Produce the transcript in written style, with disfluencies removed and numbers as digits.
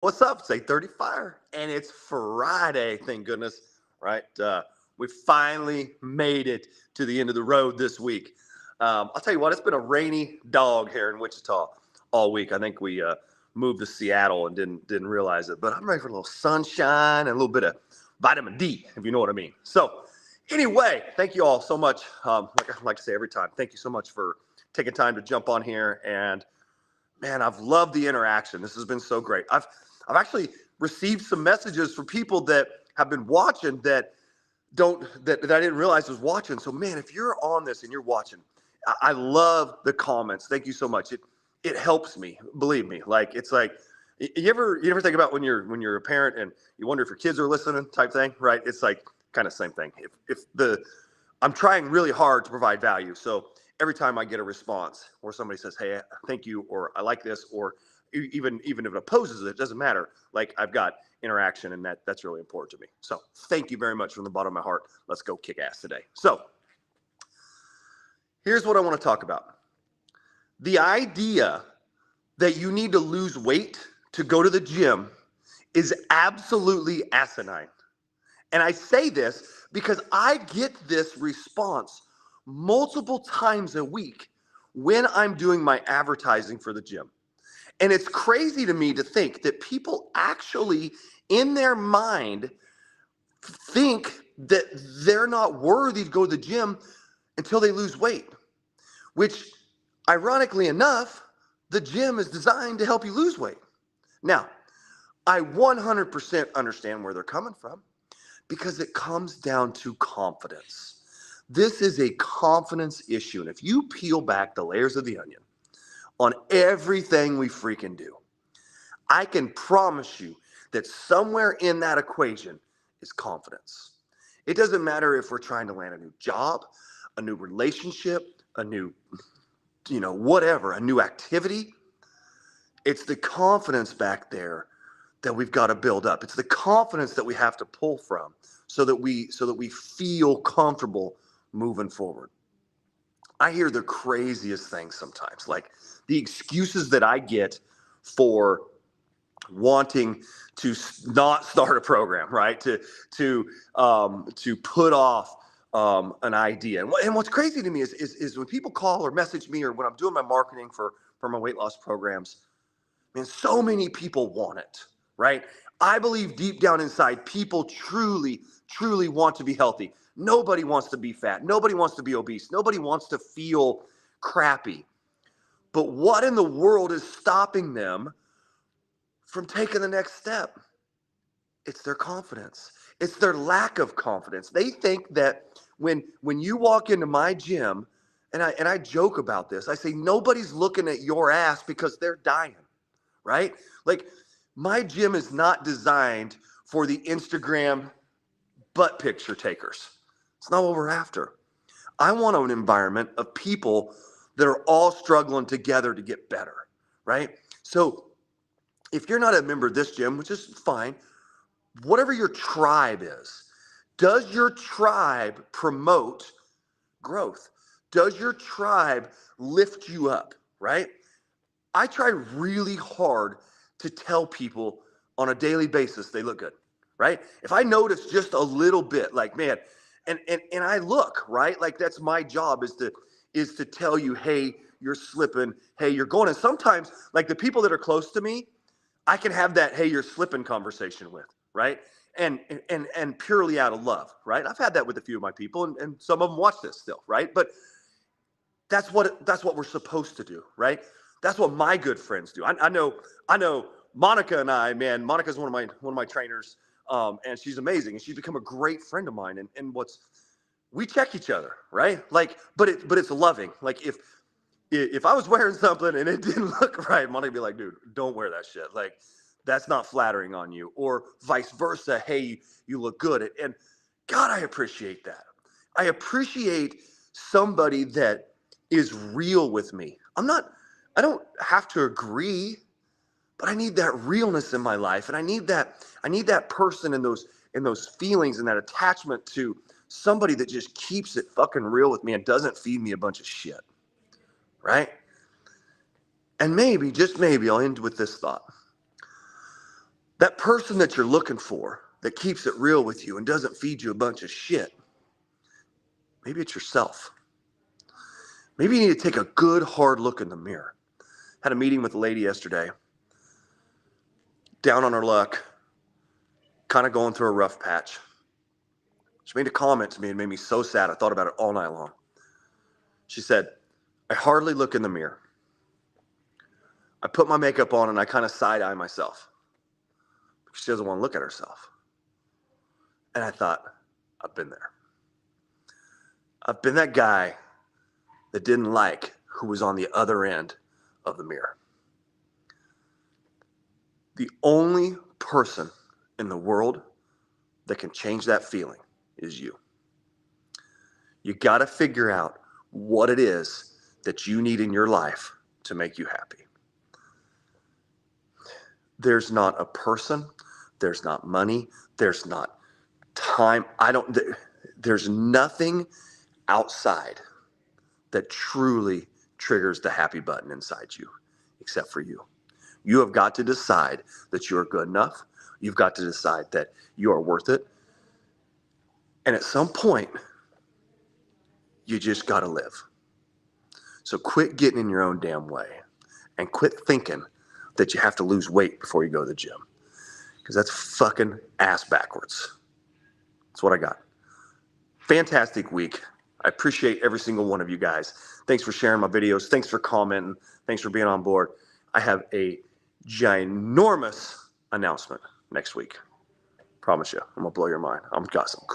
What's up? It's 8:30 Fire, and it's Friday. Thank goodness, right? We finally made it to the end of the road this week. I'll tell you what, it's been a rainy dog here in Wichita all week. I think we moved to Seattle and didn't realize it, but I'm ready for a little sunshine and a little bit of vitamin D, if you know what I mean. So, anyway, thank you all so much. Like I like to say every time, thank you so much for taking time to jump on here and man, I've loved the interaction. This has been so great. I've actually received some messages from people that have been watching that I didn't realize was watching. So man, if you're on this and you're watching, I love the comments. Thank you so much. It helps me. Believe me. Like it's like you ever think about when you're a parent and you wonder if your kids are listening type thing, right? It's like kind of same thing. If the I'm trying really hard to provide value. So every time I get a response or somebody says, "Hey, thank you," or "I like this," or even if it opposes it, it doesn't matter. Like I've got interaction, and that's really important to me. So thank you very much from the bottom of my heart. Let's go kick ass today. So here's what I want to talk about: the idea that you need to lose weight to go to the gym is absolutely asinine. And I say this because I get this response multiple times a week when I'm doing my advertising for the gym. And it's crazy to me to think that people actually, in their mind, think that they're not worthy to go to the gym until they lose weight, which, ironically enough, the gym is designed to help you lose weight. Now, I 100% understand where they're coming from because it comes down to confidence. This is a confidence issue. And if you peel back the layers of the onion on everything we freaking do, I can promise you that somewhere in that equation is confidence. It doesn't matter if we're trying to land a new job, a new relationship, a new, whatever, a new activity. It's the confidence back there that we've got to build up. It's the confidence that we have to pull from so that we feel comfortable moving forward. I hear the craziest things sometimes, like the excuses that I get for wanting to not start a program, right? To put off an idea. And what's crazy to me is when people call or message me or when I'm doing my marketing for my weight loss programs, man, so many people want it, right? I believe deep down inside, people truly, truly want to be healthy. Nobody wants to be fat. Nobody wants to be obese. Nobody wants to feel crappy. But what in the world is stopping them from taking the next step? It's their confidence. It's their lack of confidence. They think that when you walk into my gym, and I joke about this, I say nobody's looking at your ass because they're dying, right? Like my gym is not designed for the Instagram butt picture takers. It's not what we're after. I want an environment of people that are all struggling together to get better, right? So if you're not a member of this gym, which is fine, whatever your tribe is, does your tribe promote growth? Does your tribe lift you up, right? I try really hard to tell people on a daily basis they look good, right? If I notice just a little bit, like man, and I look, right? Like that's my job is to tell you, hey, you're slipping, hey, you're going. And sometimes, like the people that are close to me, I can have that, hey, you're slipping conversation with, right? And purely out of love, right? I've had that with a few of my people, and some of them watch this still, right? But that's what we're supposed to do, right? That's what my good friends do. I know Monica and I, man. Monica's one of my trainers, and she's amazing, and she's become a great friend of mine. And what's we check each other, right? Like, but it's loving. Like if I was wearing something and it didn't look right, Monica would be like, dude, don't wear that shit. Like that's not flattering on you, or vice versa. Hey, you look good, and God, I appreciate that. I appreciate somebody that is real with me. I don't have to agree, but I need that realness in my life. And I need that person and those feelings and that attachment to somebody that just keeps it fucking real with me and doesn't feed me a bunch of shit. Right? And maybe, just maybe, I'll end with this thought. That person that you're looking for that keeps it real with you and doesn't feed you a bunch of shit, maybe it's yourself. Maybe you need to take a good hard look in the mirror. Had a meeting with a lady yesterday, down on her luck, kind of going through a rough patch. She made a comment to me and made me so sad. I thought about it all night long. She said, I hardly look in the mirror. I put my makeup on and I kind of side-eye myself because she doesn't want to look at herself. And I thought, I've been there. I've been that guy that didn't like who was on the other end of the mirror. The only person in the world that can change that feeling is you. You got to figure out what it is that you need in your life to make you happy. There's not a person, there's not money, there's not time. There's nothing outside that truly triggers the happy button inside you, except for you. You have got to decide that you're good enough. You've got to decide that you are worth it. And at some point, you just got to live. So quit getting in your own damn way and quit thinking that you have to lose weight before you go to the gym, because that's fucking ass backwards. That's what I got. Fantastic week. I appreciate every single one of you guys. Thanks for sharing my videos. Thanks for commenting. Thanks for being on board. I have a ginormous announcement next week. Promise you, I'm gonna blow your mind. I've got some cool